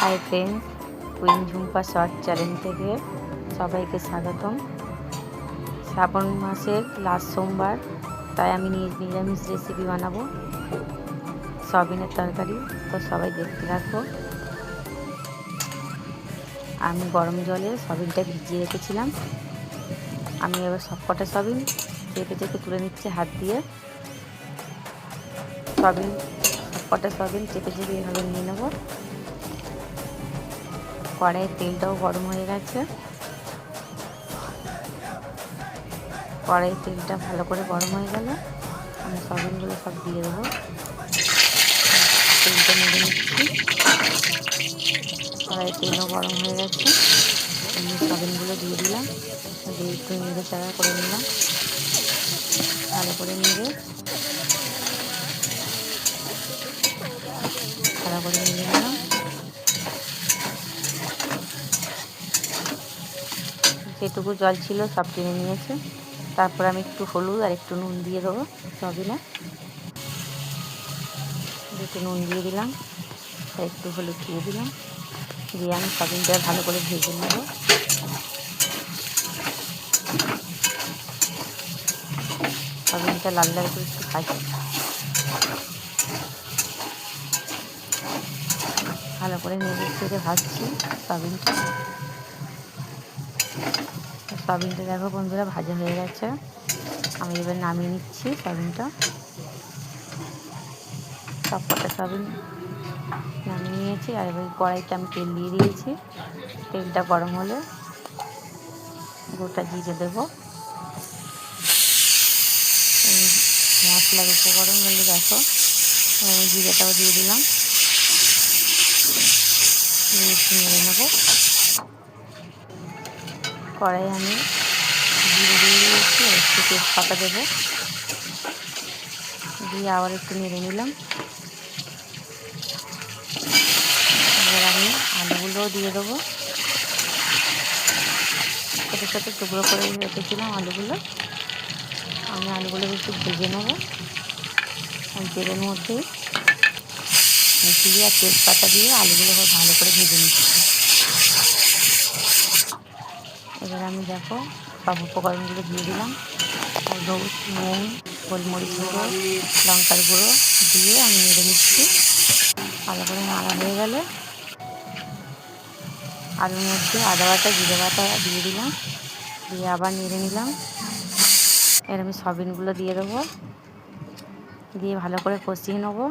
Hi friends, queen Jhumpa short channel থেকে সবাইকে স্বাগতম। শ্রাবণ মাসের লাস্ট সোমবার, তাই আমি নিরামিষ রেসিপি বানাবো, সয়াবিনের তরকারি। তো সবাই দেখতে থাকবো। আমি গরম জলে সয়াবিনটা ভিজিয়ে রেখেছিলাম। আমি এবার সবকটা সয়াবিন চেপে চেপে তুলে নিচ্ছি হাত দিয়ে। সবকটা সয়াবিন চেপে চেপে এভাবে নিয়ে নেবো। কড়াইয়ের তেলটাও গরম হয়ে গেছে। কড়াইয়ের তেলটা ভালো করে গরম হয়ে গেলে আমি সয়াবিনগুলো সব দিয়ে দেবো। তেলটা নেড়ে নিচ্ছি। কড়াইয়ের তেলও গরম হয়ে গেছে। আমি সয়াবিনগুলো দিয়ে দিলাম, দিয়ে একটু নেড়ে চাড়া করে নিলাম। ভালো করে নেড়ে নিলাম। যেটুকু জল ছিল সব টেনে নিয়েছে। তারপর আমি একটু হলুদ আর একটু নুন দিয়ে দেবো সয়াবিনে। একটু নুন দিয়ে দিলাম, আর একটু হলুদ দিয়ে দিলাম, দিয়ে আমি সয়াবিনটা ভালো করে ভেজে নেব। সয়াবিনটা লাল লাল করে একটু ভালো করে নেড়ে চেড়ে ভাজছি সয়াবিনটা। সয়াবিনটা দেখো বন্ধুরা ভাজা হয়ে গেছে। আমি এবার নামিয়ে নিচ্ছি সয়াবিনটা। সবকটা সয়াবিন নামিয়ে নিয়েছি। আর এবার কড়াইতে আমি তেল দিয়ে দিয়েছি। তেলটা গরম হলে গোটা জিরে দেবো। মশলার উপকরণ হলে দেখো আমি জিরেটাও দিয়ে দিলাম, একটু নেড়ে নেবো। কড়াই আমি জিরে দিয়ে দিয়েছি, একটু তেজপাতা দেবো, দিয়ে আবার একটু নেড়ে নিলাম। এবার আমি আলুগুলোও দিয়ে দেবো। ছোটো ছোটো টুকরো করে রেখেছিলাম আলুগুলো। আমি আলুগুলো একটু ভেজে নেবো। তেলের মধ্যে জিরে আর তেজপাতা দিয়ে আলুগুলো ভালো করে ভেজে নিচ্ছি। এবার আমি দেখো সব উপকরণগুলো দিয়ে দিলাম। হলুদ, নুন, গোলমরিচ গুঁড়ো, লঙ্কার গুঁড়ো দিয়ে আমি নেড়ে নিচ্ছি। ভালো করে নাড়া হয়ে গেলে আলুর মধ্যে আদা বাটা জিরে বাটা দিয়ে দিলাম, দিয়ে আবার নেড়ে নিলাম। এর আমি সয়াবিনগুলো দিয়ে দেবো, দিয়ে ভালো করে কষিয়ে নেবো।